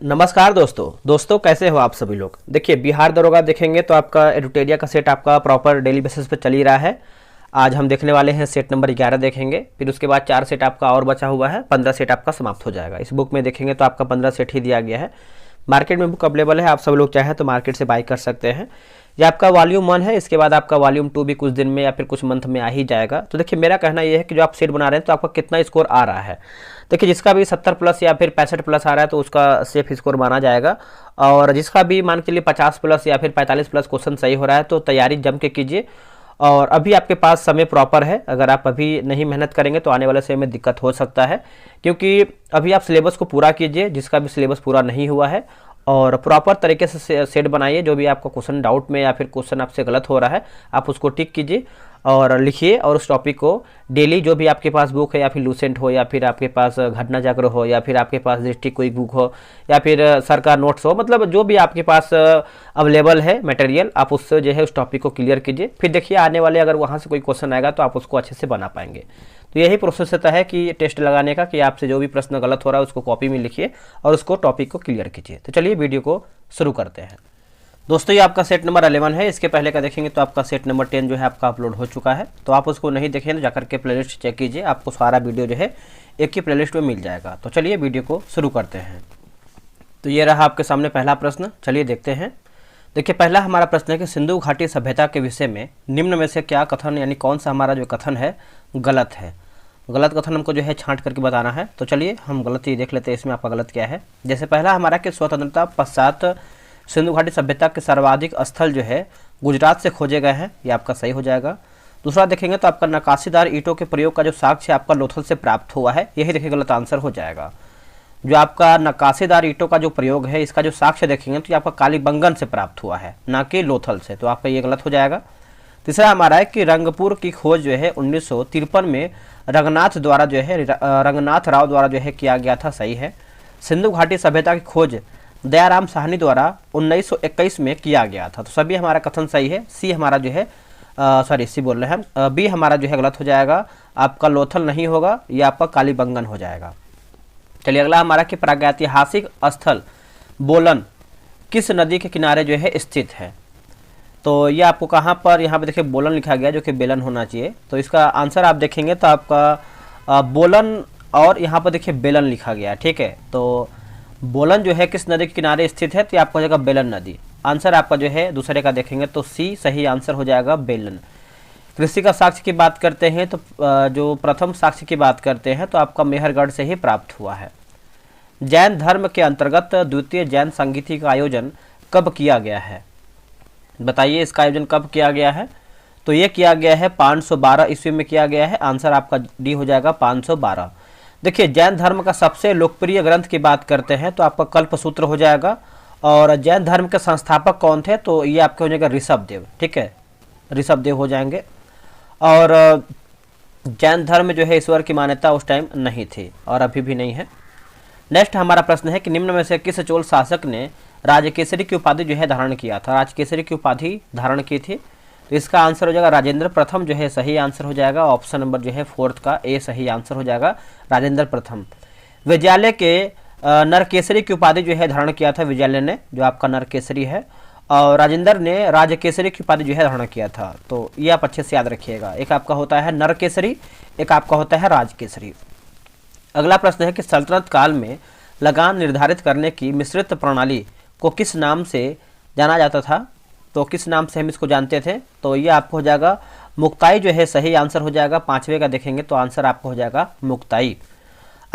नमस्कार दोस्तों कैसे हो आप सभी लोग। देखिए बिहार दरोगा देखेंगे तो आपका एडुटेरिया का सेट आपका प्रॉपर डेली बेसिस पे चल ही रहा है। आज हम देखने वाले हैं सेट नंबर 11 देखेंगे, फिर उसके बाद 4 सेट आपका और बचा हुआ है, 15 सेट आपका समाप्त हो जाएगा। इस बुक में देखेंगे तो आपका 15 सेट ही दिया गया है। मार्केट में बुक अवेलेबल है, आप सब लोग चाहें तो मार्केट से बाई कर सकते हैं। ये आपका वॉल्यूम 1 है, इसके बाद आपका वॉल्यूम 2 भी कुछ दिन में या फिर कुछ मंथ में आ ही जाएगा। तो देखिए मेरा कहना ये है कि जो आप सेट बना रहे हैं तो आपका कितना स्कोर आ रहा है। देखिए जिसका भी 70 प्लस या फिर 65 प्लस आ रहा है तो उसका सेफ स्कोर माना जाएगा, और जिसका भी मान के लिए 50 प्लस या फिर 45 प्लस क्वेश्चन सही हो रहा है तो तैयारी जम के कीजिए। और अभी आपके पास समय प्रॉपर है, अगर आप अभी नहीं मेहनत करेंगे तो आने वाले समय में दिक्कत हो सकता है, क्योंकि अभी आप सिलेबस को पूरा कीजिए जिसका भी सिलेबस पूरा नहीं हुआ है, और प्रॉपर तरीके से सेट बनाइए। जो भी आपका क्वेश्चन डाउट में या फिर क्वेश्चन आपसे गलत हो रहा है आप उसको टिक कीजिए और लिखिए, और उस टॉपिक को डेली जो भी आपके पास बुक है, या फिर लूसेंट हो, या फिर आपके पास घटना जागरण हो, या फिर आपके पास डिस्ट्रिक्ट कोई बुक हो, या फिर सरकार नोट्स हो, मतलब जो भी आपके पास अवेलेबल है मटेरियल, आप उससे जो है उस टॉपिक को क्लियर कीजिए। फिर देखिए आने वाले अगर वहाँ से कोई क्वेश्चन आएगा तो आप उसको अच्छे से बना पाएंगे। तो यही प्रोसेस रहता है कि टेस्ट लगाने का, कि आपसे जो भी प्रश्न गलत हो रहा है उसको कॉपी में लिखिए और उसको टॉपिक को क्लियर कीजिए। तो चलिए वीडियो को शुरू करते हैं। दोस्तों ये आपका सेट नंबर 11 है। इसके पहले का देखेंगे तो आपका सेट नंबर 10 जो है आपका अपलोड हो चुका है, तो आप उसको नहीं देखें तो जाकर के प्लेलिस्ट चेक कीजिए, आपको सारा वीडियो जो है एक ही प्लेलिस्ट में मिल जाएगा। तो चलिए वीडियो को शुरू करते हैं। तो ये रहा आपके सामने पहला प्रश्न, चलिए देखते हैं। देखिए पहला हमारा प्रश्न है कि सिंधु घाटी सभ्यता के विषय में निम्न में से क्या कथन, यानी कौन सा हमारा जो कथन है गलत है। गलत कथन हमको जो है छांट करके बताना है। तो चलिए हम गलत ही देख लेते हैं इसमें आपका गलत क्या है। जैसे पहला हमारा कि स्वतंत्रता पश्चात सिंधु घाटी सभ्यता के सर्वाधिक स्थल जो है गुजरात से खोजे गए हैं, ये आपका सही हो जाएगा। दूसरा देखेंगे तो आपका नक्काशीदार ईंटों के प्रयोग का जो साक्ष्य आपका लोथल से प्राप्त हुआ है, यही देखिए गलत आंसर हो जाएगा। जो आपका नक्काशीदार ईंटों का जो प्रयोग है इसका जो साक्ष्य देखेंगे तो ये आपका कालीबंगन से प्राप्त हुआ है, ना कि लोथल से, तो आपका ये गलत हो जाएगा। तीसरा हमारा है कि रंगपुर की खोज जो है 1953 में रंगनाथ राव द्वारा जो है किया गया था, सही है। सिंधु घाटी सभ्यता की खोज दयाराम साहनी द्वारा 1921 में किया गया था, तो सभी हमारा कथन सही है। सी हमारा जो है सी बोल रहे हैं हम, बी हमारा जो है गलत हो जाएगा, आपका लोथल नहीं होगा, ये आपका कालीबंगन हो जाएगा। चलिए अगला हमारा कि प्रागैतिहासिक स्थल बोलन किस नदी के किनारे जो है स्थित है। तो ये आपको कहाँ पर, यहाँ पे देखिए बोलन लिखा गया जो कि बेलन होना चाहिए, तो इसका आंसर आप देखेंगे तो आपका बोलन और यहाँ पर देखिए बेलन लिखा गया, ठीक है। तो बोलन जो है किस नदी के किनारे स्थित है, तो आपका हो जाएगा बेलन नदी। आंसर आपका जो है दूसरे का देखेंगे तो सी सही आंसर हो जाएगा, बेलन। कृषि का साक्ष्य की बात करते हैं तो जो प्रथम साक्ष्य की बात करते हैं तो आपका मेहरगढ़ से ही प्राप्त हुआ है। जैन धर्म के अंतर्गत द्वितीय जैन संगीति का आयोजन कब किया गया है, बताइए इसका आयोजन कब किया गया है। तो ये किया गया है 512 ईस्वी में किया गया है, आंसर आपका डी हो जाएगा 512। देखिए जैन धर्म का सबसे लोकप्रिय ग्रंथ की बात करते हैं तो आपका कल्पसूत्र हो जाएगा, और जैन धर्म के संस्थापक कौन थे, तो ये आपके हो जाएगा ऋषभदेव, ठीक है, ऋषभदेव हो जाएंगे। और जैन धर्म जो है ईश्वर की मान्यता उस टाइम नहीं थी और अभी भी नहीं है। नेक्स्ट हमारा प्रश्न है कि निम्न में से किस चोल शासक ने राजकेसरी की उपाधि जो है धारण किया था, राजकेसरी की उपाधि धारण की थी, तो इसका आंसर हो जाएगा राजेंद्र प्रथम जो है सही आंसर हो जाएगा। ऑप्शन नंबर जो है 4 का ए सही आंसर हो जाएगा, राजेंद्र प्रथम। विजयालय के नरकेसरी की उपाधि जो है धारण किया था विजयालय ने, जो आपका नरकेसरी है, और राजेंद्र ने राजकेसरी की उपाधि जो है धारण किया था। तो ये आप अच्छे से याद रखिएगा, एक आपका होता है नरकेसरी, एक आपका होता है राजकेसरी। अगला प्रश्न है कि सल्तनत काल में लगान निर्धारित करने की मिश्रित प्रणाली को किस नाम से जाना जाता था, तो किस नाम से हम इसको जानते थे, तो ये आपको हो जाएगा मुक्ताई जो है सही आंसर हो जाएगा। 5वें का देखेंगे तो आंसर आपको हो जाएगा मुक्ताई।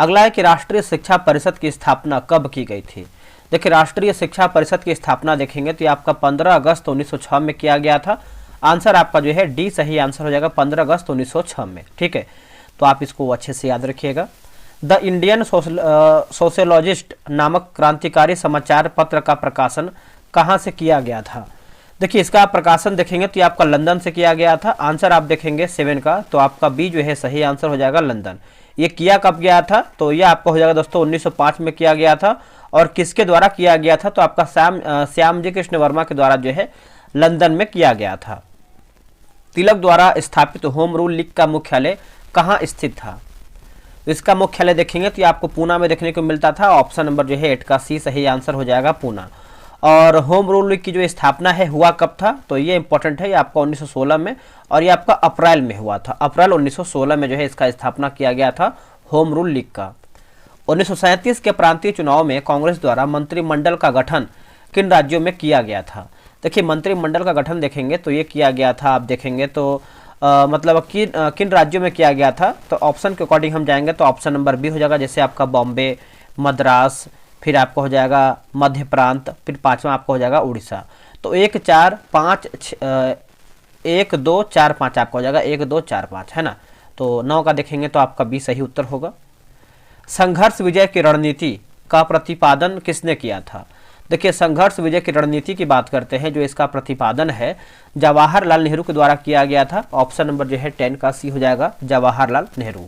अगला है कि राष्ट्रीय शिक्षा परिषद की स्थापना कब की गई थी। देखिए राष्ट्रीय शिक्षा परिषद की स्थापना देखेंगे तो ये आपका 15 अगस्त 1906 में किया गया था, आंसर आपका जो है डी सही आंसर हो जाएगा 15 अगस्त 1906 में, ठीक है। तो आप इसको अच्छे से याद रखिएगा। द इंडियन सोशलॉजिस्ट नामक क्रांतिकारी समाचार पत्र का प्रकाशन कहाँ से किया गया था। देखिए इसका प्रकाशन देखेंगे तो ये आपका लंदन से किया गया था, आंसर आप देखेंगे 7 का, तो आपका बी जो है सही आंसर हो जाएगा लंदन। ये किया कब गया था, तो ये आपका हो जाएगा दोस्तों 1905 में किया गया था, और किसके द्वारा किया गया था, तो आपका श्यामजी कृष्ण वर्मा के द्वारा जो है लंदन में किया गया था। तिलक द्वारा स्थापित होम रूल लीग का मुख्यालय कहाँ स्थित था, तो इसका मुख्यालय देखेंगे तो ये आपको पूना में देखने को मिलता था। ऑप्शन नंबर जो है 8 का सी सही आंसर हो जाएगा, पूना। और होम रूल लीग की जो स्थापना है हुआ कब था, तो ये इंपॉर्टेंट है, ये आपका 1916 में, और ये आपका अप्रैल में हुआ था। अप्रैल 1916 में जो है इसका स्थापना किया गया था, होम रूल लीग का। 1937 के प्रांतीय चुनाव में कांग्रेस द्वारा मंत्रिमंडल का गठन किन राज्यों में किया गया था। देखिए मंत्रिमंडल का गठन देखेंगे तो ये किया गया था, आप देखेंगे तो मतलब किन राज्यों में किया गया था, तो ऑप्शन के अकॉर्डिंग हम जाएंगे तो ऑप्शन नंबर बी हो जाएगा, जैसे आपका बॉम्बे, मद्रास, फिर आपका हो जाएगा मध्य प्रांत, फिर पांचवा आपका हो जाएगा उड़ीसा। तो 1 4 5 1 2 4 5 आपका हो जाएगा 1 2 4 5, है ना। तो 9 का देखेंगे तो आपका बी सही उत्तर होगा। संघर्ष विजय की रणनीति का प्रतिपादन किसने किया था। देखिए संघर्ष विजय की रणनीति की बात करते हैं, जो इसका प्रतिपादन है जवाहरलाल नेहरू के द्वारा किया गया था। ऑप्शन नंबर जो है 10 का सी हो जाएगा, जवाहरलाल नेहरू।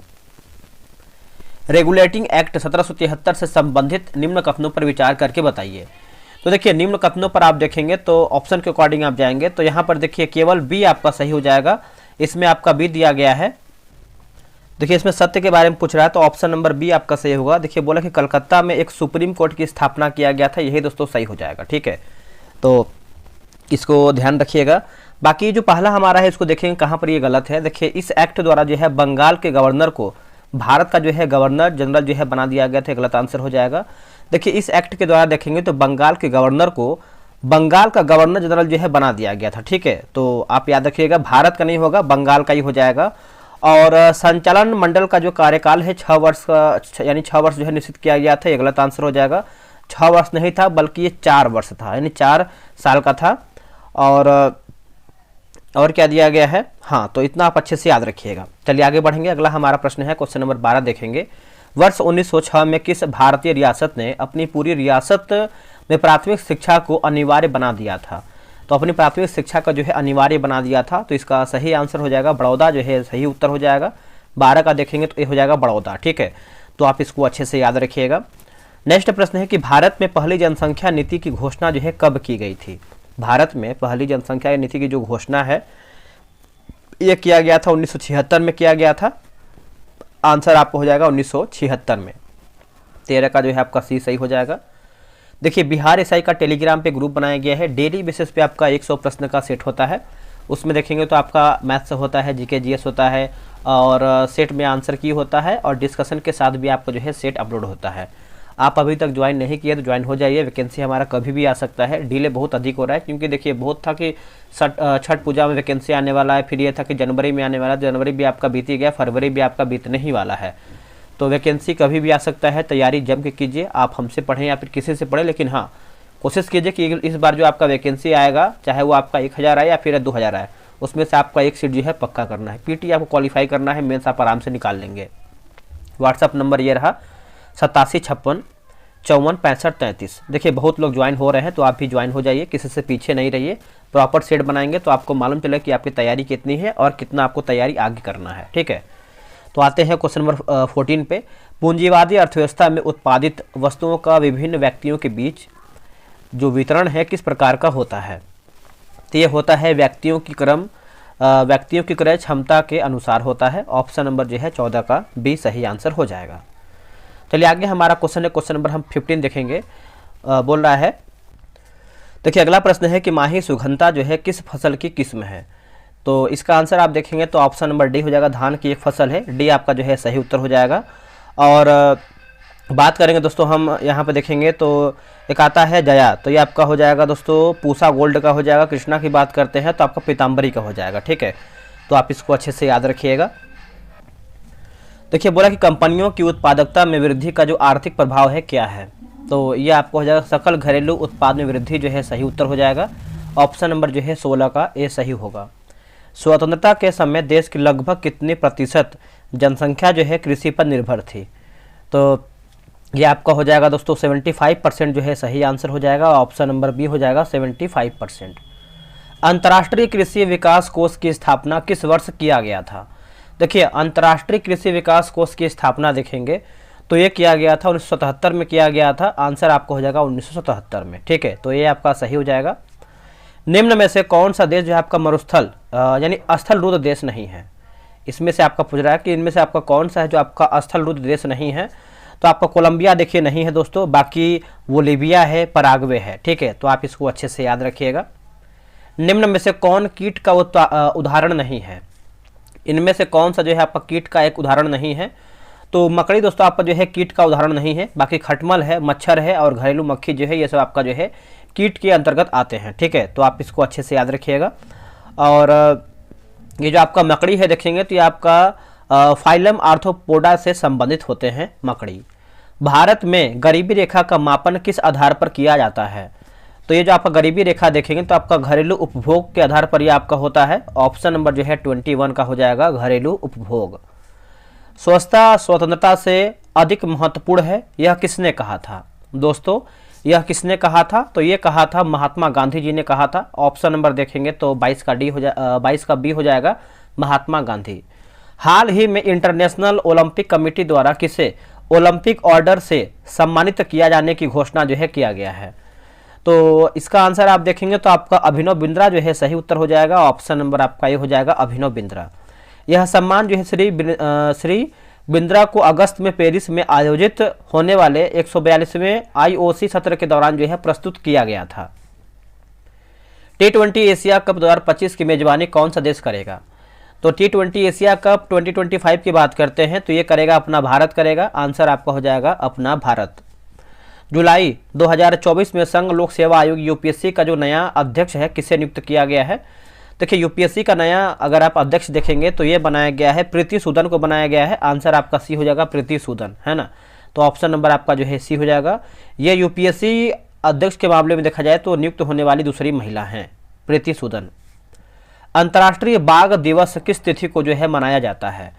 रेगुलेटिंग एक्ट 1773 से संबंधित निम्न कथनों पर विचार करके बताइए। तो देखिए निम्न कथनों पर आप देखेंगे तो ऑप्शन के अकॉर्डिंग आप जाएंगे तो यहाँ पर देखिए केवल बी आपका सही हो जाएगा, इसमें आपका बी दिया गया है। देखिए इसमें सत्य के बारे में पूछ रहा है तो ऑप्शन नंबर बी आपका सही होगा। देखिए बोला कि कलकत्ता में एक सुप्रीम कोर्ट की स्थापना किया गया था, यही दोस्तों सही हो जाएगा, ठीक है। तो इसको ध्यान रखिएगा। बाकी जो पहला हमारा है इसको देखेंगे कहाँ पर ये गलत है। देखिए इस एक्ट द्वारा जो है बंगाल के गवर्नर को भारत का जो है गवर्नर जनरल जो है बना दिया गया था, गलत आंसर हो जाएगा। देखिए इस एक्ट के द्वारा देखेंगे तो बंगाल के गवर्नर को बंगाल का गवर्नर जनरल जो है बना दिया गया था, ठीक है। तो आप याद रखिएगा भारत का नहीं होगा, बंगाल का ही हो जाएगा। और संचालन मंडल का जो कार्यकाल है 6 वर्ष का, यानी 6 वर्ष जो है निश्चित किया गया था, ये गलत आंसर हो जाएगा। 6 वर्ष नहीं था बल्कि ये 4 वर्ष था, यानी 4 साल का था। और क्या दिया गया है, हाँ तो इतना आप अच्छे से याद रखिएगा। चलिए आगे बढ़ेंगे। अगला हमारा प्रश्न है क्वेश्चन नंबर 12 देखेंगे। वर्ष 1906 में किस भारतीय रियासत ने अपनी पूरी रियासत में प्राथमिक शिक्षा को अनिवार्य बना दिया था। तो अपनी प्राथमिक शिक्षा का जो है अनिवार्य बना दिया था, तो इसका सही आंसर हो जाएगा बड़ौदा, जो है सही उत्तर हो जाएगा। 12 का देखेंगे तो ये हो जाएगा बड़ौदा, ठीक है। तो आप इसको अच्छे से याद रखिएगा। नेक्स्ट प्रश्न है कि भारत में पहली जनसंख्या नीति की घोषणा जो है कब की गई थी। भारत में पहली जनसंख्या नीति की जो घोषणा है ये किया गया था 1976 में किया गया था। आंसर आपको हो जाएगा 1976 में। 13 का जो है आपका सी सही हो जाएगा। देखिए बिहार एसआई का टेलीग्राम पे ग्रुप बनाया गया है। डेली बेसिस पे आपका 100 प्रश्न का सेट होता है, उसमें देखेंगे तो आपका मैथ्स होता है, जीके जीएस होता है, और सेट में आंसर की होता है, और डिस्कशन के साथ भी आपको जो है सेट अपलोड होता है। आप अभी तक ज्वाइन नहीं किए तो ज्वाइन हो जाइए। वैकेंसी हमारा कभी भी आ सकता है, डिले बहुत अधिक हो रहा है, क्योंकि देखिए बहुत था कि छठ पूजा में वैकेंसी आने वाला है, फिर ये था कि जनवरी में आने वाला है, जनवरी भी आपका बीत ही गया, फरवरी भी आपका बीतने ही वाला है। तो वैकेंसी कभी भी आ सकता है, तैयारी जम के कीजिए। आप हमसे पढ़ें या फिर किसी से पढ़ें, लेकिन हाँ कोशिश कीजिए कि इस बार जो आपका वैकेंसी आएगा, चाहे वो आपका 1000 आए या फिर 2000 आए, उसमें से आपका एक सीट जो है पक्का करना है। पीटी आपको क्वालिफाई करना है, मेंस आप आराम से निकाल लेंगे। व्हाट्सअप नंबर ये रहा 8756 54 65 33। देखिए बहुत लोग ज्वाइन हो रहे हैं, तो आप भी ज्वाइन हो जाइए, किसी से पीछे नहीं रहिए। प्रॉपर सेट बनाएंगे तो आपको मालूम चले कि आपकी तैयारी कितनी है और कितना आपको तैयारी आगे करना है, ठीक है। तो आते हैं क्वेश्चन नंबर 14 पे। पूंजीवादी अर्थव्यवस्था में उत्पादित वस्तुओं का विभिन्न व्यक्तियों के बीच जो वितरण है किस प्रकार का होता है। तो ये होता है व्यक्तियों की क्रय क्षमता के अनुसार होता है। ऑप्शन नंबर जो है 14 का बी सही आंसर हो जाएगा। चलिए आगे हमारा क्वेश्चन है, क्वेश्चन नंबर हम 15 देखेंगे। बोल रहा है, देखिए अगला प्रश्न है कि माही सुगंधा जो है किस फसल की किस्म है। तो इसका आंसर आप देखेंगे तो ऑप्शन नंबर डी हो जाएगा, धान की एक फसल है। डी आपका जो है सही उत्तर हो जाएगा। और बात करेंगे दोस्तों हम यहाँ पे देखेंगे तो एक आता है जया, तो ये आपका हो जाएगा दोस्तों पूसा गोल्ड का हो जाएगा। कृष्णा की बात करते हैं तो आपका पीताम्बरी का हो जाएगा, ठीक है। तो आप इसको अच्छे से याद रखिएगा। देखिए बोला कि कंपनियों की उत्पादकता में वृद्धि का जो आर्थिक प्रभाव है क्या है। तो ये आपको हो जाएगा सकल घरेलू उत्पाद में वृद्धि जो है सही उत्तर हो जाएगा। ऑप्शन नंबर जो है 16 का ए सही होगा। स्वतंत्रता के समय देश की लगभग कितने प्रतिशत जनसंख्या जो है कृषि पर निर्भर थी। तो ये आपका हो जाएगा दोस्तों 75% जो है सही आंसर हो जाएगा। ऑप्शन नंबर बी हो जाएगा 75%। अंतर्राष्ट्रीय कृषि विकास कोष की स्थापना किस वर्ष किया गया था। देखिए अंतर्राष्ट्रीय कृषि विकास कोष की स्थापना देखेंगे तो ये किया गया था 1977 में किया गया था। आंसर आपको हो जाएगा 1977 में, ठीक है। तो ये आपका सही हो जाएगा। निम्न में से कौन सा देश जो है आपका मरुस्थल यानी स्थल रुद्ध देश नहीं है। इसमें से आपका पूछ रहा है कि इनमें से आपका कौन सा है जो आपका स्थल रुद्ध देश नहीं है। तो आपका कोलंबिया देखिए नहीं है दोस्तों, बाकी बोलिविया है, पराग्वे है। ठीक है, तो आप इसको अच्छे से याद रखिएगा। निम्न में से कौन कीट का उदाहरण नहीं है? इनमें से कौन सा जो है आपका कीट का एक उदाहरण नहीं है? तो मकड़ी दोस्तों आपका जो है कीट का उदाहरण नहीं है, बाकी खटमल है, मच्छर है और घरेलू मक्खी जो है ये सब आपका जो है कीट के अंतर्गत आते हैं। ठीक है, तो आप इसको अच्छे से याद रखिएगा। और ये जो आपका मकड़ी है देखेंगे तो ये आपका फाइलम आर्थ्रोपोडा से संबंधित होते हैं मकड़ी। भारत में गरीबी रेखा का मापन किस आधार पर किया जाता है? तो ये जो आपका गरीबी रेखा देखेंगे तो आपका घरेलू उपभोग के आधार पर ये आपका होता है। ऑप्शन नंबर जो है 21 का हो जाएगा, घरेलू उपभोग। स्वच्छता स्वतंत्रता से अधिक महत्वपूर्ण है, यह किसने कहा था? दोस्तों यह किसने कहा था? तो ये कहा था महात्मा गांधी जी ने कहा था। ऑप्शन नंबर देखेंगे तो 22 का बी हो जाएगा, महात्मा गांधी। हाल ही में इंटरनेशनल ओलंपिक कमेटी द्वारा किसे ओलंपिक ऑर्डर से सम्मानित किया जाने की घोषणा जो है किया गया है? तो इसका आंसर आप देखेंगे तो आपका अभिनव बिंद्रा जो है सही उत्तर हो जाएगा। ऑप्शन नंबर आपका ये हो जाएगा, अभिनव बिंद्रा। यह सम्मान जो है श्री बिंद्रा को अगस्त में पेरिस में आयोजित होने वाले 142वें IOC सत्र के दौरान जो है प्रस्तुत किया गया था। T20 एशिया कप 2025 की मेजबानी कौन सा देश करेगा? तो T20 एशिया कप 2025 की बात करते हैं तो ये करेगा अपना भारत करेगा। आंसर आपका हो जाएगा अपना भारत। जुलाई 2024 में संघ लोक सेवा आयोग UPSC का जो नया अध्यक्ष है किसे नियुक्त किया गया है? देखिए UPSC का नया अगर आप अध्यक्ष देखेंगे तो ये बनाया गया है, प्रीति सूदन को बनाया गया है। आंसर आपका सी हो जाएगा, प्रीति सूदन, है ना। तो ऑप्शन नंबर आपका जो है सी हो जाएगा। ये UPSC अध्यक्ष के मामले में देखा जाए तो नियुक्त होने वाली दूसरी महिला हैं, प्रीति सूदन। अंतर्राष्ट्रीय बाघ दिवस किस तिथि को जो है मनाया जाता है?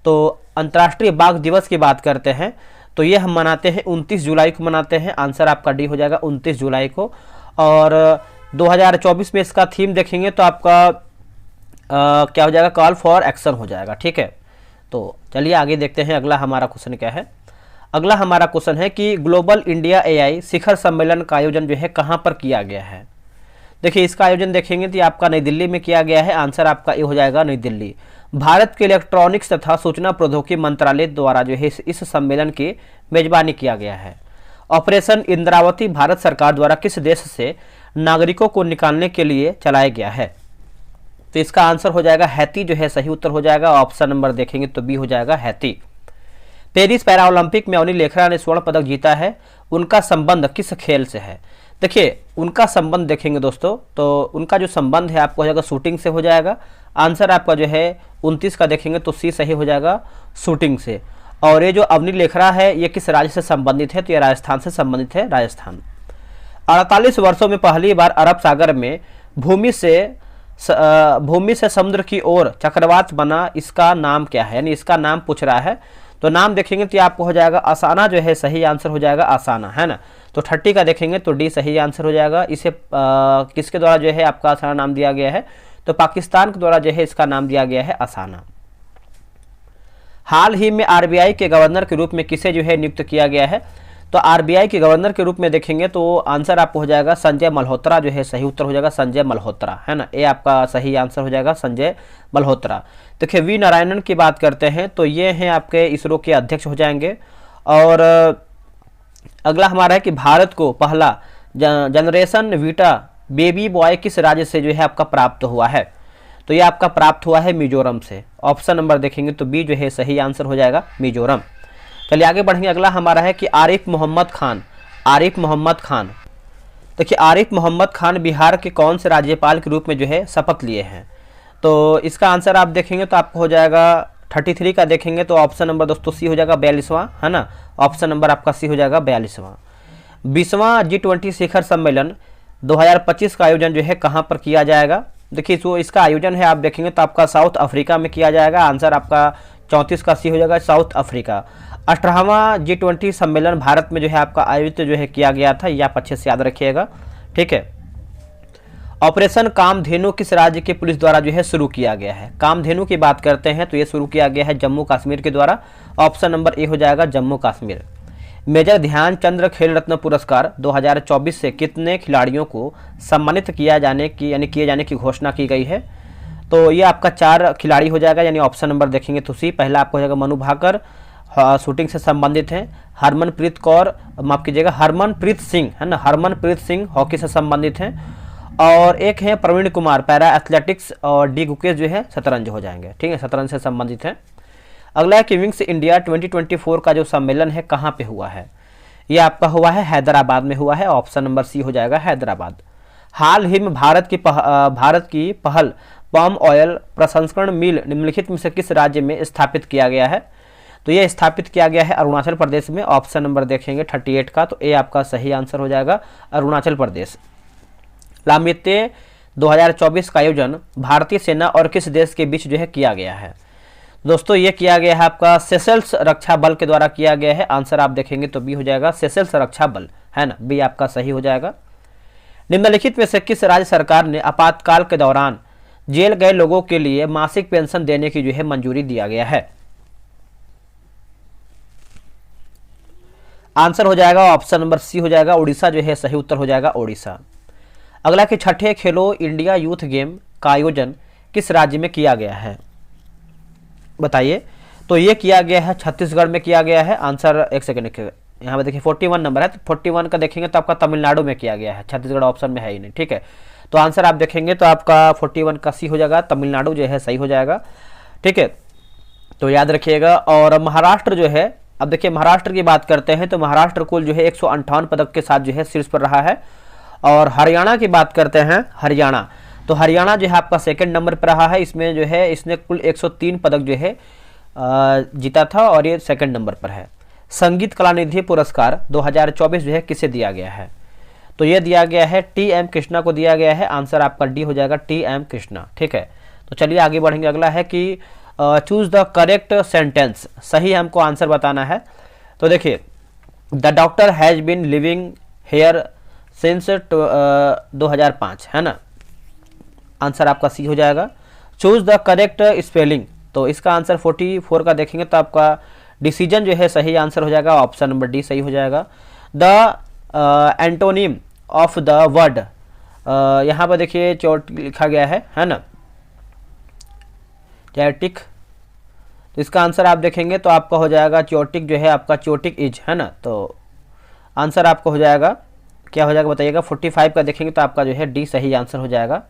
तो अंतर्राष्ट्रीय बाघ दिवस की बात करते हैं तो ये हम मनाते हैं 29 जुलाई को मनाते हैं। आंसर आपका डी हो जाएगा, 29 जुलाई को। और 2024 में इसका थीम देखेंगे तो आपका क्या हो जाएगा, कॉल फॉर एक्शन हो जाएगा। ठीक है, तो चलिए आगे देखते हैं अगला हमारा क्वेश्चन क्या है। अगला हमारा क्वेश्चन है कि ग्लोबल इंडिया AI शिखर सम्मेलन का आयोजन जो है कहाँ पर किया गया है? देखिए इसका आयोजन देखेंगे तो आपका नई दिल्ली में किया गया है। आंसर आपका ये हो जाएगा, नई दिल्ली। भारत के इलेक्ट्रॉनिक्स तथा सूचना प्रौद्योगिकी मंत्रालय द्वारा जो है इस सम्मेलन की मेजबानी किया गया है। ऑपरेशन इंद्रावती भारत सरकार द्वारा किस देश से नागरिकों को निकालने के लिए चलाया गया है? तो इसका आंसर हो जाएगा हैती जो है सही उत्तर हो जाएगा। ऑप्शन नंबर देखेंगे तो बी हो जाएगा, हैती। पेरिस पैरा ओलंपिक में अवनी लेखरा ने स्वर्ण पदक जीता है, उनका संबंध किस खेल से है? देखिए उनका संबंध देखेंगे दोस्तों तो उनका जो संबंध है आपको हो जाएगा शूटिंग से हो जाएगा। आंसर आपका जो है 29 का देखेंगे तो सी सही हो जाएगा, शूटिंग से। और ये जो अवनी लेखरा है ये किस राज्य से संबंधित है? तो ये राजस्थान से संबंधित है, राजस्थान। 48 वर्षों में पहली बार अरब सागर में भूमि से समुद्र की ओर चक्रवात बना, इसका नाम क्या है? यानी इसका नाम पूछ रहा है। तो नाम देखेंगे तो आपको हो जाएगा आसाना जो है सही आंसर हो जाएगा, आसाना, है ना। तो 30 का देखेंगे तो डी सही आंसर हो जाएगा। इसे किसके द्वारा जो है आपका आसाना नाम दिया गया है? तो पाकिस्तान के द्वारा जो है इसका नाम दिया गया है आसाना। हाल ही में RBI के गवर्नर के रूप में किसे जो है नियुक्त किया गया है? तो RBI के गवर्नर के रूप में देखेंगे तो आंसर आपको हो जाएगा संजय मल्होत्रा जो है सही उत्तर हो जाएगा, संजय मल्होत्रा, है ना। ये आपका सही आंसर हो जाएगा, संजय मल्होत्रा। देखिए वी नारायणन की बात करते हैं तो ये हैं आपके इसरो के अध्यक्ष हो जाएंगे। और अगला हमारा है कि भारत को पहला जनरेशन वीटा बेबी बॉय किस राज्य से जो है आपका प्राप्त हुआ है? तो ये आपका प्राप्त हुआ है मिजोरम से। ऑप्शन नंबर देखेंगे तो बी जो है सही आंसर हो जाएगा, मिजोरम। चलिए आगे बढ़ेंगे। अगला हमारा है कि आरिफ मोहम्मद खान। आरिफ मोहम्मद खान, देखिए आरिफ मोहम्मद खान बिहार के कौन से राज्यपाल के रूप में जो है शपथ लिए हैं? तो इसका आंसर आप देखेंगे तो आपको हो जाएगा 33 का देखेंगे तो ऑप्शन नंबर दोस्तों सी हो जाएगा, 42वां, है ना। ऑप्शन नंबर आपका सी हो जाएगा, 42वां। 20वां G20 शिखर सम्मेलन 2025 का आयोजन जो है कहाँ पर किया जाएगा? देखिए जो इसका आयोजन है आप देखेंगे तो आपका साउथ अफ्रीका में किया जाएगा। आंसर आपका 34 का सी हो जाएगा, साउथ अफ्रीका। 18वां G20 सम्मेलन भारत में जो है आपका आयोजित जो है किया गया था, ये आप अच्छे से याद रखिएगा। ठीक है, ऑपरेशन कामधेनु किस राज्य के पुलिस द्वारा जो है शुरू किया गया है? कामधेनु की बात करते हैं तो ये शुरू किया गया है जम्मू कश्मीर के द्वारा। ऑप्शन नंबर ए हो जाएगा, जम्मू कश्मीर। मेजर ध्यानचंद्र खेल रत्न पुरस्कार 2024 से कितने खिलाड़ियों को सम्मानित किए जाने की घोषणा की गई है? तो ये आपका 4 खिलाड़ी हो जाएगा, यानी ऑप्शन नंबर देखेंगे तो सी पहला आपको हो जाएगा मनु भाकर, शूटिंग से संबंधित हैं। हरमनप्रीत कौर, माफ कीजिएगा हरमनप्रीत सिंह, है ना, हरमनप्रीत सिंह हॉकी से संबंधित हैं। और एक है प्रवीण कुमार पैरा एथलेटिक्स, और डी गुकेश जो है शतरंज हो जाएंगे, ठीक है, शतरंज से संबंधित हैं। अगला है कि विंग्स इंडिया 2024 का जो सम्मेलन है कहाँ पे हुआ है, ये आपका हुआ है हैदराबाद में हुआ है, ऑप्शन नंबर सी हो जाएगा हैदराबाद। हाल ही में भारत की पहल पाम ऑयल प्रसंस्करण मिल निम्नलिखित में से किस राज्य में स्थापित किया गया है, तो ये स्थापित किया गया है अरुणाचल प्रदेश में, ऑप्शन नंबर देखेंगे 38 का, तो ए आपका सही आंसर हो जाएगा अरुणाचल प्रदेश। लामित्य 2024 का आयोजन भारतीय सेना और किस देश के बीच जो है किया गया है, दोस्तों ये किया गया है आपका सेशल्स रक्षा बल के द्वारा किया गया है, आंसर आप देखेंगे तो बी हो जाएगा सेशल्स रक्षा बल, है ना, बी आपका सही हो जाएगा। निम्नलिखित में से किस राज्य सरकार ने आपातकाल के दौरान जेल गए लोगों के लिए मासिक पेंशन देने की जो है मंजूरी दिया गया है, आंसर हो जाएगा ऑप्शन नंबर सी हो जाएगा उड़ीसा जो है सही उत्तर हो जाएगा उड़ीसा। अगला कि छठे खेलो इंडिया यूथ गेम का आयोजन किस राज्य में किया गया है, बताइए, तो ये किया गया है छत्तीसगढ़ में किया गया है, आंसर एक सेकंड यहाँ पे देखिए 41 नंबर है, तो 41 का देखेंगे तो आपका तमिलनाडु में किया गया है, छत्तीसगढ़ ऑप्शन में है ही नहीं, ठीक है, तो आंसर आप देखेंगे तो आपका 41 का सी हो जाएगा, तमिलनाडु जो है सही हो जाएगा, ठीक है, तो याद रखिएगा। और महाराष्ट्र जो है, अब देखिए महाराष्ट्र की बात करते हैं तो महाराष्ट्र कुल जो है 158 पदक के साथ जो है शीर्ष पर रहा है। और हरियाणा की बात करते हैं, हरियाणा, तो हरियाणा जो है आपका सेकंड नंबर पर रहा है, इसमें जो है इसने कुल 103 पदक जो है जीता था और ये सेकंड नंबर पर है। संगीत कलानिधि पुरस्कार 2024 जो है किसे दिया गया है, तो ये दिया गया है टी.एम. कृष्णा को दिया गया है, आंसर आपका डी हो जाएगा टी.एम. कृष्णा, ठीक है। तो चलिए आगे बढ़ेंगे, अगला है कि चूज द करेक्ट सेंटेंस, सही हमको आंसर बताना है। तो देखिए the doctor has been living here since 2005, है ना, आंसर आपका सी हो जाएगा। चूज द करेक्ट स्पेलिंग, तो इसका आंसर 44 का देखेंगे तो आपका डिसीजन जो है सही आंसर हो जाएगा, ऑप्शन नंबर डी सही हो जाएगा। The antonym of the word, यहाँ पर देखिए चोट लिखा गया है ना, चैटिक, तो इसका आंसर आप देखेंगे तो आपका हो जाएगा चोटिक जो है आपका चोटिक इज, है ना, तो आंसर आपका हो जाएगा क्या हो जाएगा बताइएगा, 45 का देखेंगे तो आपका जो है डी सही आंसर हो जाएगा।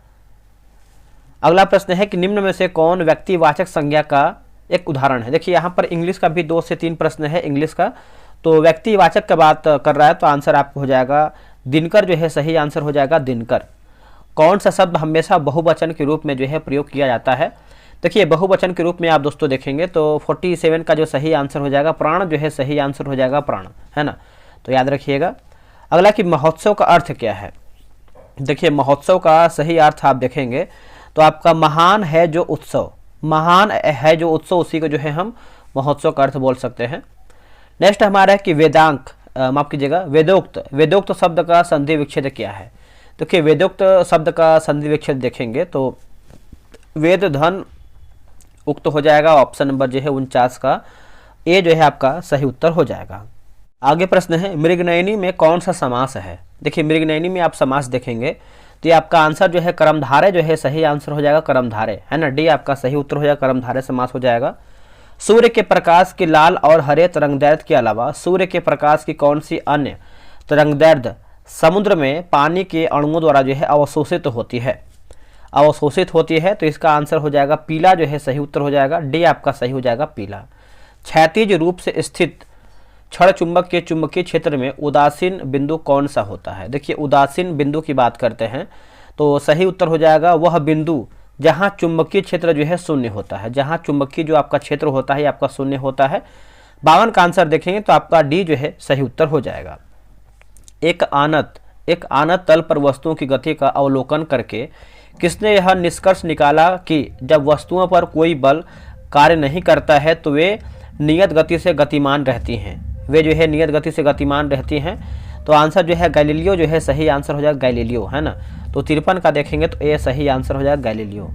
अगला प्रश्न है कि निम्न में से कौन व्यक्तिवाचक संज्ञा का एक उदाहरण है। देखिए यहाँ पर इंग्लिश का भी 2 से 3 प्रश्न है इंग्लिश का, तो व्यक्तिवाचक का बात कर रहा है तो आंसर आपको हो जाएगा दिनकर जो है सही आंसर हो जाएगा दिनकर। कौन सा शब्द हमेशा बहुवचन के रूप में जो है प्रयोग किया जाता है, देखिए बहुवचन के रूप में आप दोस्तों देखेंगे तो 47 का जो सही आंसर हो जाएगा प्राण जो है सही आंसर हो जाएगा प्राण, है ना, तो याद रखिएगा। अगला कि महोत्सव का अर्थ क्या है, देखिए महोत्सव का सही अर्थ आप देखेंगे तो आपका महान है जो उत्सव, महान है जो उत्सव, उसी को जो है हम महोत्सव का अर्थ बोल सकते हैं। नेक्स्ट हमारा है कि वेदांक, माफ कीजिएगा वेदोक्त, वेदोक्त शब्द का संधि विच्छेद क्या है। देखिए वेदोक्त शब्द का संधि विच्छेद देखेंगे तो वेद धन उक्त हो जाएगा, ऑप्शन नंबर जो है 49 का ए जो है आपका सही उत्तर हो जाएगा। आगे प्रश्न है मृगनयनी में कौन सा समास है। देखिए मृगनयनी में आप समास देखेंगे तो ये आपका आंसर जो है कर्मधारय जो है सही आंसर हो जाएगा कर्मधारय, है ना, डी आपका सही उत्तर हो जाएगा कर्मधारय समास हो जाएगा। सूर्य के प्रकाश की लाल और हरे तरंगदैर्घ्य के अलावा सूर्य के प्रकाश की कौन सी अन्य तरंगदैर्घ्य समुद्र में पानी के अणुओं द्वारा जो है अवशोषित होती है, अवशोषित होती है, तो इसका आंसर हो जाएगा पीला जो है सही उत्तर हो जाएगा, डी आपका सही हो जाएगा पीला। क्षैतिज रूप से स्थित क्षण चुंबक के चुंबकीय क्षेत्र में उदासीन बिंदु कौन सा होता है। देखिए उदासीन बिंदु की बात करते हैं तो सही उत्तर हो जाएगा वह बिंदु जहां चुंबकीय क्षेत्र जो है शून्य होता है, जहां चुंबकीय जो आपका क्षेत्र होता है आपका शून्य होता है। 52 का आंसर देखेंगे तो आपका डी जो है सही उत्तर हो जाएगा। एक आनत तल पर वस्तुओं की गति का अवलोकन करके किसने यह निष्कर्ष निकाला कि जब वस्तुओं पर कोई बल कार्य नहीं करता है तो वे नियत गति से गतिमान रहती हैं, वे जो है नियत गति से गतिमान रहती हैं। तो आंसर जो है गैलीलियो जो है सही आंसर हो जाएगा गैलीलियो, है ना, तो 53 का देखेंगे तो ए सही आंसर हो जाएगा गैलीलियो।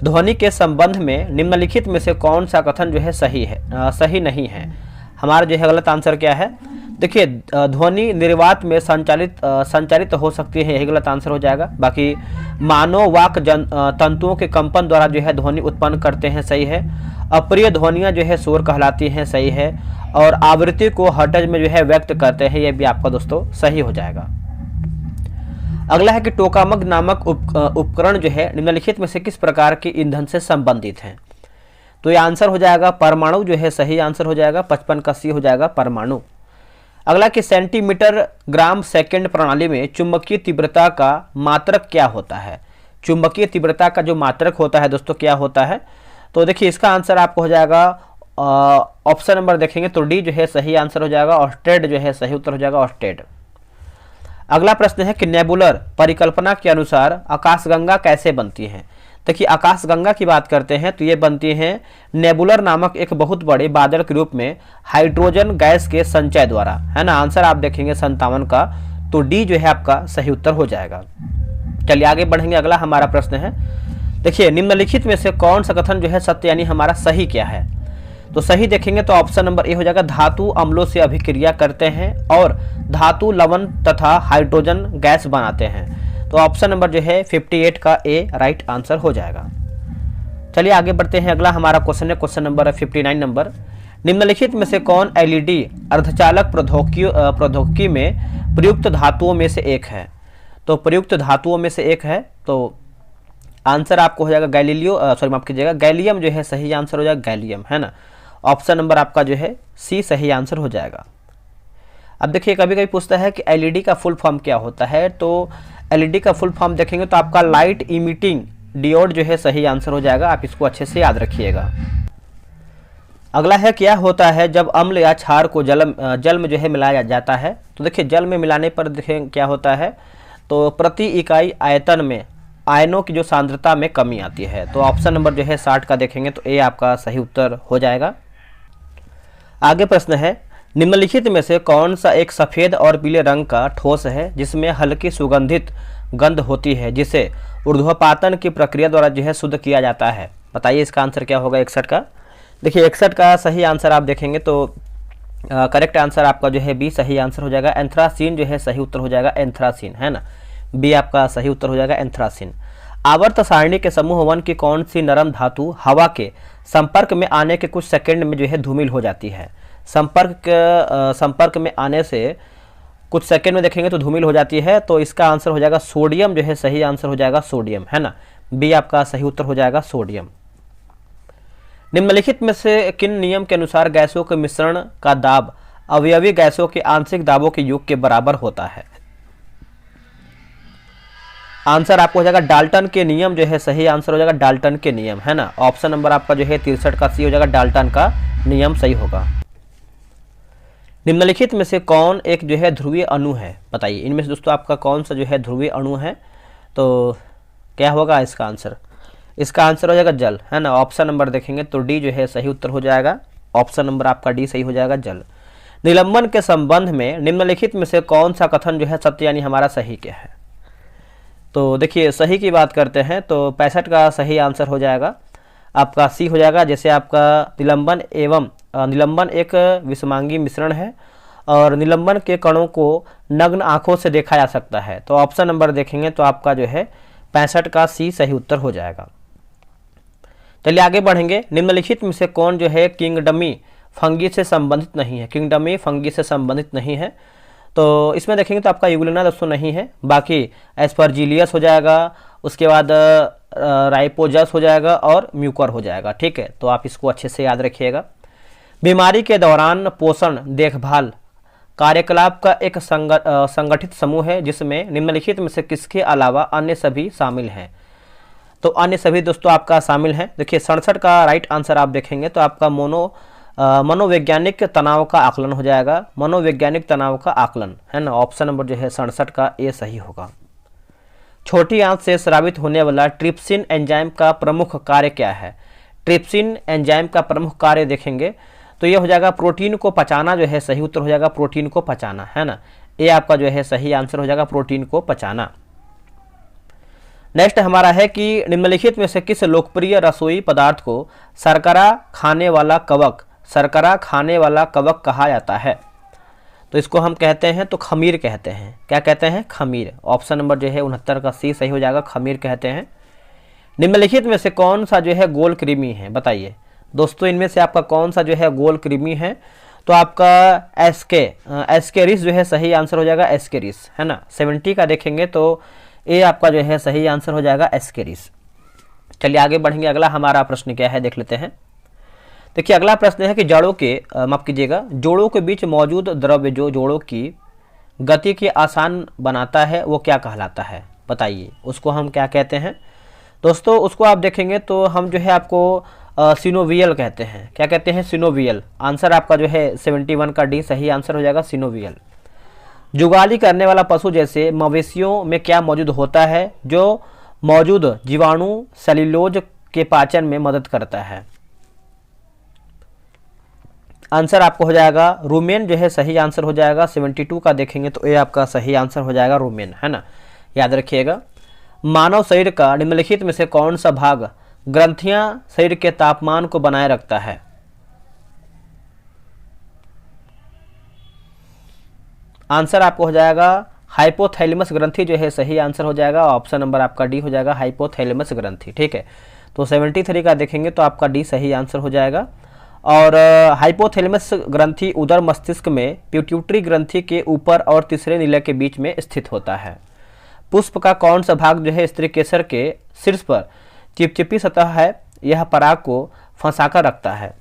ध्वनि के संबंध में निम्नलिखित में से कौन सा कथन जो है सही है सही नहीं है। हमारा जो है गलत आंसर क्या है, देखिए ध्वनि निर्वात में संचारित हो सकती है, यही गलत आंसर हो जाएगा। बाकी मानव वाक तंतुओं के कंपन द्वारा जो है ध्वनि उत्पन्न करते हैं, सही है। अप्रिय ध्वनियाँ जो है शोर कहलाती हैं, सही है। और आवृत्ति को हर्ट्ज में जो है व्यक्त करते हैं, ये भी आपका दोस्तों सही हो जाएगा। अगला है कि टोकामक नामक उपकरण जो है निम्नलिखित में से किस प्रकार के ईंधन से संबंधित हैं। तो ये आंसर हो जाएगा परमाणु, जो है सही आंसर हो जाएगा। 55 का सी हो जाएगा परमाणु। अगला कि सेंटीमीटर ग्राम सेकंड प्रणाली में चुंबकीय तीव्रता का मात्रक क्या होता है। चुंबकीय तीव्रता का जो मात्रक होता है दोस्तों क्या होता है, तो देखिए इसका आंसर आपको हो जाएगा ऑप्शन नंबर देखेंगे तो डी जो है सही आंसर हो जाएगा। ऑस्टेड जो है सही उत्तर हो जाएगा, ऑस्टेड। अगला प्रश्न है कि नेबुलर परिकल्पना के अनुसार आकाशगंगा कैसे बनती है। देखिए आकाशगंगा की बात करते हैं तो ये बनती हैं नेबुलर नामक एक बहुत बड़े बादल के रूप में हाइड्रोजन गैस के संचय द्वारा, है ना। आंसर आप देखेंगे 57 का, तो डी जो है आपका सही उत्तर हो जाएगा। चलिए आगे बढ़ेंगे। अगला हमारा प्रश्न है, देखिए निम्नलिखित में से कौन सा कथन जो है सत्य यानी हमारा सही क्या है। तो सही देखेंगे तो ऑप्शन नंबर ए हो जाएगा, धातु अम्लों से अभिक्रिया करते हैं और धातु लवण तथा हाइड्रोजन गैस बनाते हैं। तो ऑप्शन नंबर जो है 58 का ए राइट आंसर हो जाएगा। चलिए आगे बढ़ते हैं। अगला हमारा क्वेश्चन है, क्वेश्चन नंबर 59 नंबर। निम्नलिखित में से कौन एलईडी अर्धचालक प्रौद्योगिकी में प्रयुक्त धातुओं में से एक है। तो प्रयुक्त धातुओं में से एक है, तो आंसर आपको हो जाएगा माफ कीजिएगा गैलियम जो है सही आंसर हो जाएगा, गैलियम, है ना। ऑप्शन नंबर आपका जो है सी सही आंसर हो जाएगा। अब देखिए कभी कभी पूछता है कि एलईडी का फुल फॉर्म क्या होता है। तो एलईडी का फुल फॉर्म देखेंगे तो आपका लाइट इमिटिंग डियोड जो है सही आंसर हो जाएगा। आप इसको अच्छे से याद रखिएगा। अगला है क्या होता है जब अम्ल या क्षार को जल में जो है मिलाया जाता है। तो देखिए जल में मिलाने पर देखें क्या होता है, तो प्रति इकाई आयतन में आयनों की जो सांद्रता में कमी आती है। तो ऑप्शन नंबर जो है 60 का देखेंगे तो ए आपका सही उत्तर हो जाएगा। आगे प्रश्न है, निम्नलिखित में से कौन सा एक सफ़ेद और पीले रंग का ठोस है जिसमें हल्की सुगंधित गंध होती है, जिसे ऊर्ध्वपातन की प्रक्रिया द्वारा जो है शुद्ध किया जाता है। बताइए इसका आंसर क्या होगा 61 का। देखिए 61 का सही आंसर आप देखेंगे तो करेक्ट आंसर आपका जो है बी सही आंसर हो जाएगा। एंथ्रासीन जो है सही उत्तर हो जाएगा, एंथ्रासीन, है ना। बी आपका सही उत्तर हो जाएगा, एंथ्रासीन। आवर्त सारणी के समूह 1 की कौन सी नरम धातु हवा के संपर्क में आने के कुछ सेकंड में जो है धूमिल हो जाती है। संपर्क में आने से कुछ सेकंड में देखेंगे तो धूमिल हो जाती है। तो इसका आंसर हो जाएगा सोडियम जो है सही आंसर हो जाएगा, सोडियम, है ना। बी आपका सही उत्तर हो जाएगा, सोडियम। निम्नलिखित में से किन नियम के अनुसार गैसों के मिश्रण का दाब अवयवी गैसों के आंशिक दाबों के योग के बराबर होता है। आंसर आपको हो जाएगा डाल्टन के नियम जो है सही आंसर हो जाएगा, डाल्टन के नियम, है ना। ऑप्शन नंबर आपका जो है 63 का सी हो जाएगा, डाल्टन का नियम सही होगा। निम्नलिखित में से कौन एक जो है ध्रुवीय अणु है। बताइए इनमें से दोस्तों आपका कौन सा जो है ध्रुवीय अणु है। तो क्या होगा इसका आंसर, इसका आंसर हो जाएगा जल, है ना। ऑप्शन नंबर देखेंगे तो डी जो है सही उत्तर हो जाएगा। ऑप्शन नंबर आपका डी सही हो जाएगा, जल। निलंबन के संबंध में निम्नलिखित में से कौन सा कथन जो है सत्य यानी हमारा सही क्या है। तो देखिए सही की बात करते हैं तो 65 का सही आंसर हो जाएगा आपका सी हो जाएगा। जैसे आपका निलंबन एक विषमांगी मिश्रण है और निलंबन के कणों को नग्न आंखों से देखा जा सकता है। तो ऑप्शन नंबर देखेंगे तो आपका जो है 65 का सी सही उत्तर हो जाएगा। चलिए आगे बढ़ेंगे। निम्नलिखित में से कौन जो है किंगडमी फंगी से संबंधित नहीं है। किंगडमी फंगी से संबंधित नहीं है। तो इसमें देखेंगे तो आपका यूग्लिना दोस्तों नहीं है। बाकी एस्परजिलियस हो जाएगा, उसके बाद राइपोजस हो जाएगा और म्यूकर हो जाएगा, ठीक है। तो आप इसको अच्छे से याद रखिएगा। बीमारी के दौरान पोषण देखभाल कार्यकलाप का एक संगठित समूह है जिसमें निम्नलिखित में से किसके अलावा अन्य सभी शामिल हैं। तो अन्य सभी दोस्तों आपका शामिल हैं। देखिए 67 का राइट आंसर आप देखेंगे तो आपका मनोवैज्ञानिक तनाव का आकलन हो जाएगा, मनोवैज्ञानिक तनाव का आकलन, है ना। ऑप्शन नंबर जो है 67 का ए सही होगा। छोटी आंत से स्रावित होने वाला ट्रिप्सिन एंजाइम का प्रमुख कार्य क्या है। ट्रिप्सिन एंजाइम का प्रमुख कार्य देखेंगे तो ये हो जाएगा प्रोटीन को पचाना, जो है सही उत्तर हो जाएगा प्रोटीन को पचाना, है ना। ए आपका जो है सही आंसर हो जाएगा प्रोटीन को पचाना। नेक्स्ट हमारा है कि निम्नलिखित में से किस लोकप्रिय रसोई पदार्थ को शर्करा खाने वाला कवक कहा जाता है। तो इसको हम कहते हैं तो खमीर कहते हैं। क्या कहते हैं? खमीर। ऑप्शन नंबर जो है 69 का सी सही हो जाएगा, खमीर कहते हैं। निम्नलिखित में से कौन सा जो है गोल कृमि है, बताइए दोस्तों, इनमें से आपका कौन सा जो है गोल कृमि है? तो आपका एस्केरिस जो है सही आंसर हो जाएगा, एस्केरिस, है ना। 70 का देखेंगे तो ये आपका जो है सही आंसर हो जाएगा, एस्केरिस। चलिए आगे बढ़ेंगे, अगला हमारा प्रश्न क्या है देख लेते हैं। देखिए अगला प्रश्न है कि जड़ों के माफ कीजिएगा, जोड़ों के बीच मौजूद द्रव्य जो जोड़ों की गति की आसान बनाता है वो क्या कहलाता है, बताइए उसको हम क्या कहते हैं। दोस्तों उसको आप देखेंगे तो हम जो है आपको सिनोवियल कहते हैं। क्या कहते हैं? सिनोवियल। आंसर आपका जो है 71 का डी सही आंसर हो जाएगा, सिनोवियल। जुगाली करने वाला पशु जैसे मवेशियों में क्या मौजूद होता है जो मौजूद जीवाणु सेल्यूलोज के पाचन में मदद करता है? आंसर आपको हो जाएगा रूमेन जो है सही आंसर हो जाएगा। 72 का देखेंगे तो ये आपका सही आंसर हो जाएगा रूमेन, है ना, याद रखिएगा। मानव शरीर का निम्नलिखित में से कौन सा भाग ग्रंथियां शरीर के तापमान को बनाए रखता है? आंसर आपको हो जाएगा हाइपोथैलेमस ग्रंथि जो है सही आंसर हो जाएगा। ऑप्शन नंबर आपका डी हो जाएगा, हाइपोथैलेमस ग्रंथि, ठीक है। तो 73 का देखेंगे तो आपका डी सही आंसर हो जाएगा। और हाइपोथैलेमस ग्रंथि उदर मस्तिष्क में पिट्यूटरी ग्रंथि के ऊपर और तीसरे नीले के बीच में स्थित होता है। पुष्प का कौन सा भाग जो है स्त्री केसर के शीर्ष पर चिपचिपी सतह है, यह पराग को फंसाकर रखता है?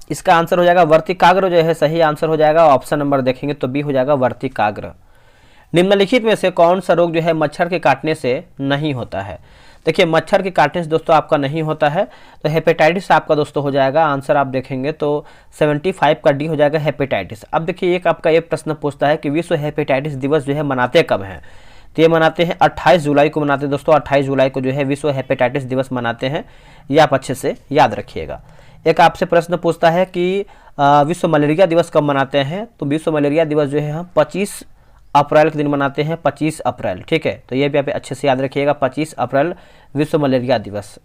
इसका आंसर हो जाएगा वर्तिकाग्र जो है सही आंसर हो जाएगा। ऑप्शन नंबर देखेंगे तो बी हो जाएगा, वर्तिकाग्र। निम्नलिखित में से कौन सा रोग जो है मच्छर के काटने से नहीं होता है? देखिए मच्छर के काटने से दोस्तों आपका नहीं होता है, तो हेपेटाइटिस आपका दोस्तों हो जाएगा। आंसर आप देखेंगे तो 75 का डी हो जाएगा, हेपेटाइटिस। अब देखिए एक आपका एक प्रश्न पूछता है कि विश्व हेपेटाइटिस दिवस जो है मनाते कब हैं? तो ये मनाते हैं 28 जुलाई को मनाते हैं दोस्तों। 28 जुलाई को जो है विश्व हेपेटाइटिस दिवस मनाते हैं, ये आप अच्छे से याद रखिएगा। एक आपसे प्रश्न पूछता है कि विश्व मलेरिया दिवस कब मनाते हैं? तो विश्व मलेरिया दिवस जो है हम 25 अप्रैल के दिन मनाते हैं, 25 अप्रैल, ठीक है। तो ये भी आप अच्छे से याद रखिएगा, 25 अप्रैल विश्व मलेरिया दिवस।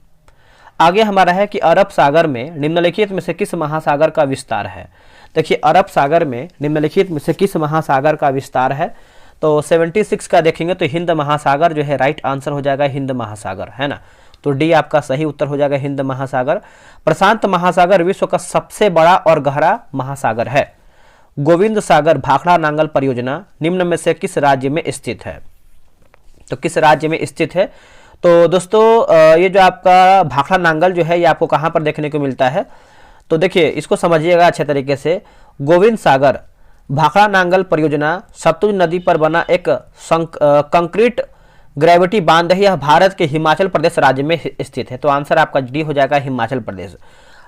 आगे हमारा है कि अरब सागर में निम्नलिखित में से किस महासागर का विस्तार है? देखिए अरब सागर में निम्नलिखित में से किस महासागर का विस्तार है? तो 76 का देखेंगे तो हिंद महासागर जो है राइट आंसर हो जाएगा, हिंद महासागर, है ना। तो डी आपका सही उत्तर हो जाएगा, हिंद महासागर। प्रशांत महासागर विश्व का सबसे बड़ा और गहरा महासागर है। गोविंद सागर भाखड़ा नांगल परियोजना निम्न में से किस राज्य में स्थित है? तो किस राज्य में स्थित है? तो दोस्तों ये जो आपका भाखड़ा नांगल जो है ये आपको कहां पर देखने को मिलता है? तो देखिए इसको समझिएगा अच्छे तरीके से। गोविंद सागर भाखड़ा नांगल परियोजना सतलुज नदी पर बना एक कंक्रीट ग्रेविटी बांध है। यह भारत के हिमाचल प्रदेश राज्य में स्थित है। तो आंसर आपका डी हो जाएगा, हिमाचल प्रदेश।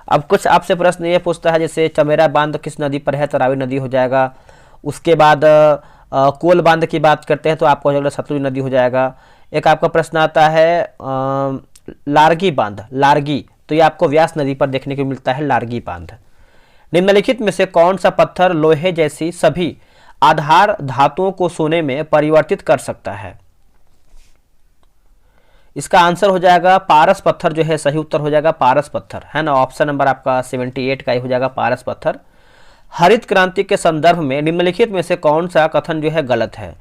अब कुछ आपसे प्रश्न ये पूछता है जैसे चमेरा बांध किस नदी पर है? तो रावी नदी हो जाएगा। उसके बाद कोल बांध की बात करते हैं तो आपको हो जाएगा सतलुज नदी हो जाएगा। एक आपका प्रश्न आता है लारगी बांध, लारगी, तो ये आपको व्यास नदी पर देखने को मिलता है, लारगी बांध। निम्नलिखित में से कौन सा पत्थर लोहे जैसी सभी आधार धातुओं को सोने में परिवर्तित कर सकता है? इसका आंसर हो जाएगा पारस पत्थर जो है सही उत्तर हो जाएगा, पारस पत्थर, है ना। ऑप्शन नंबर आपका 78 का ही हो जाएगा, पारस पत्थर। हरित क्रांति के संदर्भ में निम्नलिखित में से कौन सा कथन जो है गलत है?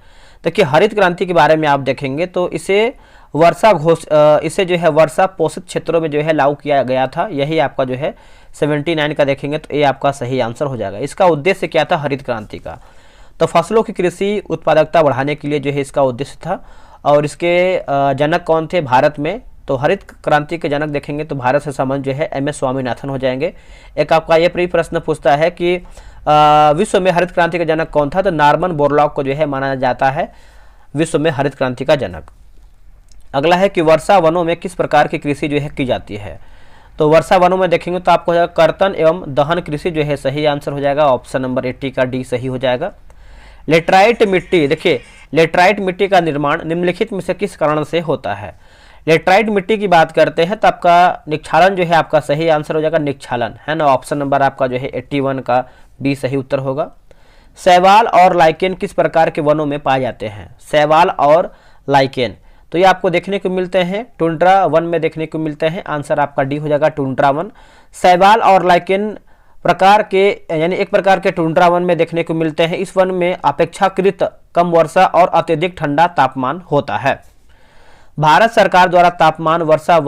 देखिए हरित क्रांति के बारे में आप देखेंगे तो इसे इसे जो है वर्षा पोषित क्षेत्रों में जो है लागू किया गया था। यही आपका जो है 79 का देखेंगे तो ये आपका सही आंसर हो जाएगा। इसका उद्देश्य क्या था हरित क्रांति का? तो फसलों की कृषि उत्पादकता बढ़ाने के लिए जो है इसका उद्देश्य था। और इसके जनक कौन थे भारत में? तो हरित क्रांति के जनक देखेंगे तो भारत से संबंध जो है MS स्वामीनाथन हो जाएंगे। एक आपका ये प्रश्न पूछता है कि विश्व में हरित क्रांति का जनक कौन था? तो नॉर्मन बोरलॉग को जो है माना जाता है विश्व में हरित क्रांति का जनक। अगला है कि वर्षा वनों में किस प्रकार की कृषि जो है की जाती है? तो वर्षा वनों में देखेंगे तो आपको हो जाएगा कर्तन एवं दहन कृषि जो है सही आंसर हो जाएगा। ऑप्शन नंबर 80 का डी सही हो जाएगा। लेटराइट मिट्टी, देखिए लेटराइट मिट्टी का निर्माण निम्नलिखित में से किस कारण से होता है? लेटराइट मिट्टी की बात करते हैं तो आपका निक्षालन जो है आपका सही आंसर हो जाएगा, निक्षालन, है ना। ऑप्शन नंबर आपका जो है 81 का डी सही उत्तर होगा। शैवाल और लाइकेन किस प्रकार के वनों में पाए जाते हैं? शैवाल और लाइकेन तो ये आपको देखने को मिलते हैं टुंड्रा वन में देखने को मिलते हैं। आंसर आपका डी हो जाएगा, टुंड्रा वन। शैवाल और लाइकेन प्रकार के यानी एक प्रकार के टुंड्रा वन में देखने को मिलते हैं। इस वन में अपेक्षाकृत कम वर्षा और अत्यधिक ठंडा तापमान होता है। भारत सरकार द्वारा तापमान, वर्षा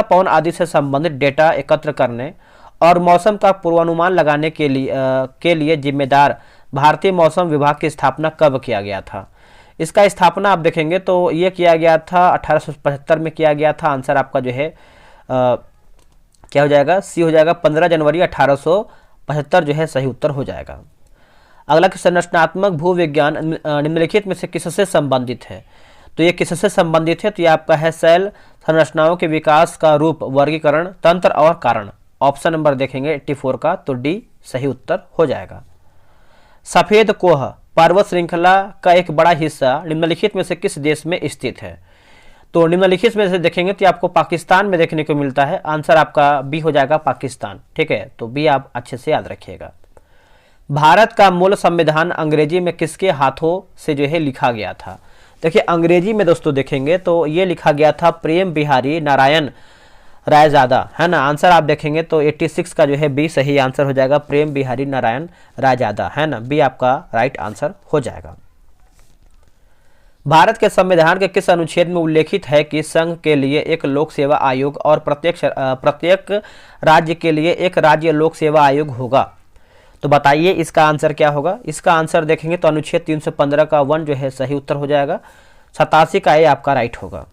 पवन आदि से संबंधित डेटा एकत्र करने और मौसम का पूर्वानुमान लगाने के लिए जिम्मेदार भारतीय मौसम विभाग की स्थापना कब किया गया था? इसका स्थापना आप देखेंगे तो ये किया गया था 1875 में किया गया था। आंसर आपका जो है क्या हो जाएगा? सी हो जाएगा, 15 जनवरी 1875 जो है सही उत्तर हो जाएगा। अगला कि संरचनात्मक भूविज्ञान निम्नलिखित में से किससे संबंधित है? तो ये किससे संबंधित है? तो ये आपका है सेल संरचनाओं के विकास का रूप, वर्गीकरण, तंत्र और कारण। ऑप्शन नंबर देखेंगे 84 का, तो डी सही उत्तर हो जाएगा। सफेद कोह पर्वत श्रृंखला का एक बड़ा हिस्सा निम्नलिखित में से किस देश में स्थित है? तो निम्नलिखित में से देखेंगे तो आपको पाकिस्तान में देखने को मिलता है। आंसर आपका बी हो जाएगा, पाकिस्तान। ठीक है, तो बी आप अच्छे से याद रखिएगा। भारत का मूल संविधान अंग्रेजी में किसके हाथों से जो है लिखा गया था? देखिए अंग्रेजी में दोस्तों देखेंगे तो ये लिखा गया था प्रेम बिहारी नारायण रायजादा, है ना। आंसर आप देखेंगे तो 86 का जो है बी सही आंसर हो जाएगा, प्रेम बिहारी नारायण रायजादा, है ना। बी आपका राइट आंसर हो जाएगा। भारत के संविधान के किस अनुच्छेद में उल्लेखित है कि संघ के लिए एक लोक सेवा आयोग और प्रत्येक राज्य के लिए एक राज्य लोक सेवा आयोग होगा? तो बताइए इसका आंसर क्या होगा? इसका आंसर देखेंगे तो अनुच्छेद 315 का 1 जो है सही उत्तर हो जाएगा। 87 का ए आपका राइट होगा।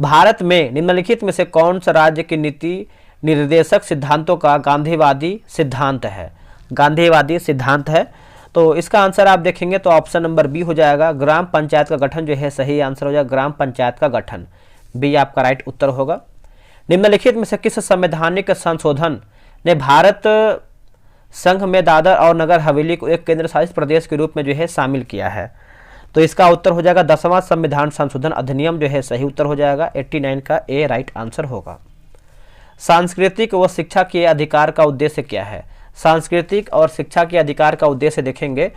भारत में निम्नलिखित में से कौन सा राज्य की नीति निर्देशक सिद्धांतों का गांधीवादी सिद्धांत है? गांधीवादी सिद्धांत है, तो इसका आंसर आप देखेंगे तो ऑप्शन नंबर बी हो जाएगा, ग्राम पंचायत का गठन जो है सही आंसर हो जाएगा, ग्राम पंचायत का गठन। बी आपका राइट उत्तर होगा। निम्नलिखित में से किस संवैधानिक संशोधन ने भारत संघ में दादर और नगर हवेली को एक केंद्र शासित प्रदेश के रूप में जो है शामिल किया है? तो इसका उत्तर हो जाएगा 10वां संविधान संशोधन अधिनियम जो है सही उत्तर हो जाएगा। 89 का ए राइट आंसर होगा। सांस्कृतिक व शिक्षा के अधिकार का उद्देश्य क्या है? सांस्कृतिक और शिक्षा के अधिकार का उद्देश्य देखेंगे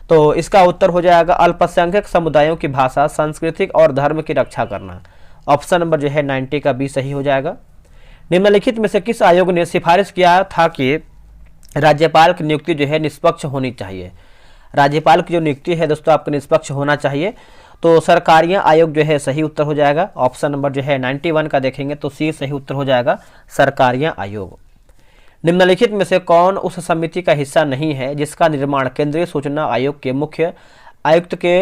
तो इसका उत्तर हो जाएगा अल्पसंख्यक समुदायों की भाषा, सांस्कृतिक और धर्म की रक्षा करना। ऑप्शन नंबर जो है 90 का बी सही हो जाएगा। निम्नलिखित में से किस आयोग ने सिफारिश किया था कि राज्यपाल की नियुक्ति जो है निष्पक्ष होनी चाहिए? राज्यपाल की जो नियुक्ति है दोस्तों आपको निष्पक्ष होना चाहिए, तो सरकारियां आयोग जो है सही उत्तर हो जाएगा। ऑप्शन नंबर जो है 91 का देखेंगे तो सी सही उत्तर हो जाएगा, सरकारियां आयोग। निम्नलिखित में से कौन उस समिति का हिस्सा नहीं है जिसका निर्माण केंद्रीय सूचना आयोग के मुख्य आयुक्त के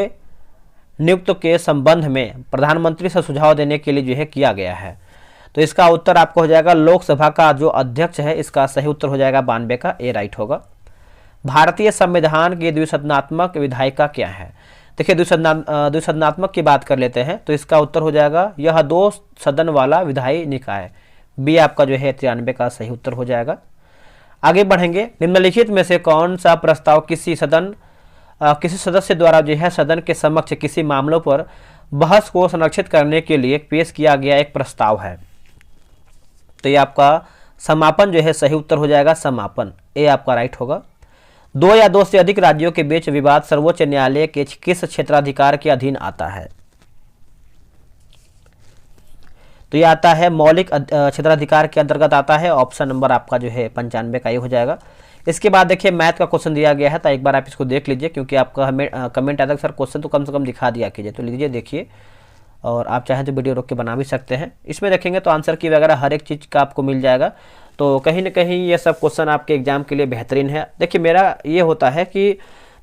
नियुक्त के संबंध में प्रधानमंत्री से सुझाव देने के लिए जो है किया गया है? तो इसका उत्तर आपको हो जाएगा लोकसभा का जो अध्यक्ष है, इसका सही उत्तर हो जाएगा 92 का ए राइट होगा। भारतीय संविधान की द्विसदनात्मक विधायिका क्या है? देखिए द्विसदनात्मक की बात कर लेते हैं तो इसका उत्तर हो जाएगा यह 2 सदन वाला विधायी निकाय। बी आपका जो है 93 का सही उत्तर हो जाएगा। आगे बढ़ेंगे। निम्नलिखित में से कौन सा प्रस्ताव किसी सदस्य द्वारा जो है सदन के समक्ष किसी मामलों पर बहस को संरक्षित करने के लिए पेश किया गया एक प्रस्ताव है? तो ये आपका समापन जो है सही उत्तर हो जाएगा, समापन। ए आपका राइट होगा। 2 या 2 से अधिक राज्यों के बीच विवाद सर्वोच्च न्यायालय के किस क्षेत्राधिकार के अधीन आता है? तो ये आता है मौलिक क्षेत्राधिकार के अंतर्गत आता है। ऑप्शन नंबर आपका जो है 95 का ये हो जाएगा। इसके बाद देखिए मैथ का क्वेश्चन दिया गया है, तो एक बार आप इसको देख लीजिए, क्योंकि आपका हमें कमेंट आता है सर क्वेश्चन तो कम से कम दिखा दिया कीजिए। तो लीजिए देखिए, और आप चाहें तो वीडियो रोक के बना भी सकते हैं। इसमें देखेंगे तो आंसर की वगैरह हर एक चीज़ का आपको मिल जाएगा। तो कहीं ना कहीं ये सब क्वेश्चन आपके एग्जाम के लिए बेहतरीन है। देखिए मेरा ये होता है कि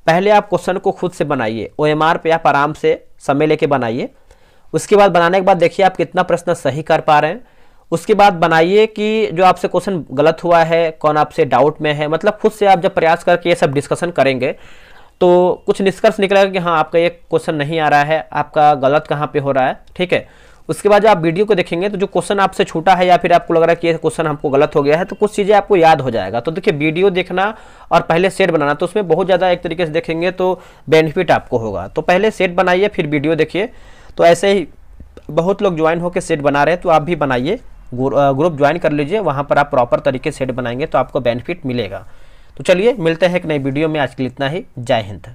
पहले आप क्वेश्चन को खुद से बनाइए, OMR पे आप आराम से समय लेके बनाइए। उसके बाद बनाने के बाद देखिए आप कितना प्रश्न सही कर पा रहे हैं। उसके बाद बनाइए कि जो आपसे क्वेश्चन गलत हुआ है, कौन आपसे डाउट में है, मतलब खुद से आप जब प्रयास करके ये सब डिस्कशन करेंगे तो कुछ निष्कर्ष निकलेगा कि हाँ आपका ये क्वेश्चन नहीं आ रहा है, आपका गलत कहाँ पे हो रहा है। ठीक है, उसके बाद जब आप वीडियो को देखेंगे तो जो क्वेश्चन आपसे छूटा है या फिर आपको लग रहा है कि ये क्वेश्चन हमको गलत हो गया है, तो कुछ चीज़ें आपको याद हो जाएगा। तो देखिए वीडियो देखना और पहले सेट बनाना, तो उसमें बहुत ज़्यादा एक तरीके से देखेंगे तो बेनिफिट आपको होगा। तो पहले सेट बनाइए फिर वीडियो देखिए। तो ऐसे ही बहुत लोग ज्वाइन होकर सेट बना रहे हैं, तो आप भी बनाइए, ग्रुप ज्वाइन कर लीजिए, वहाँ पर आप प्रॉपर तरीके से सेट बनाएंगे तो आपको बेनिफिट मिलेगा। तो चलिए मिलते हैं एक नई वीडियो में, आज के लिए इतना ही। जय हिंद।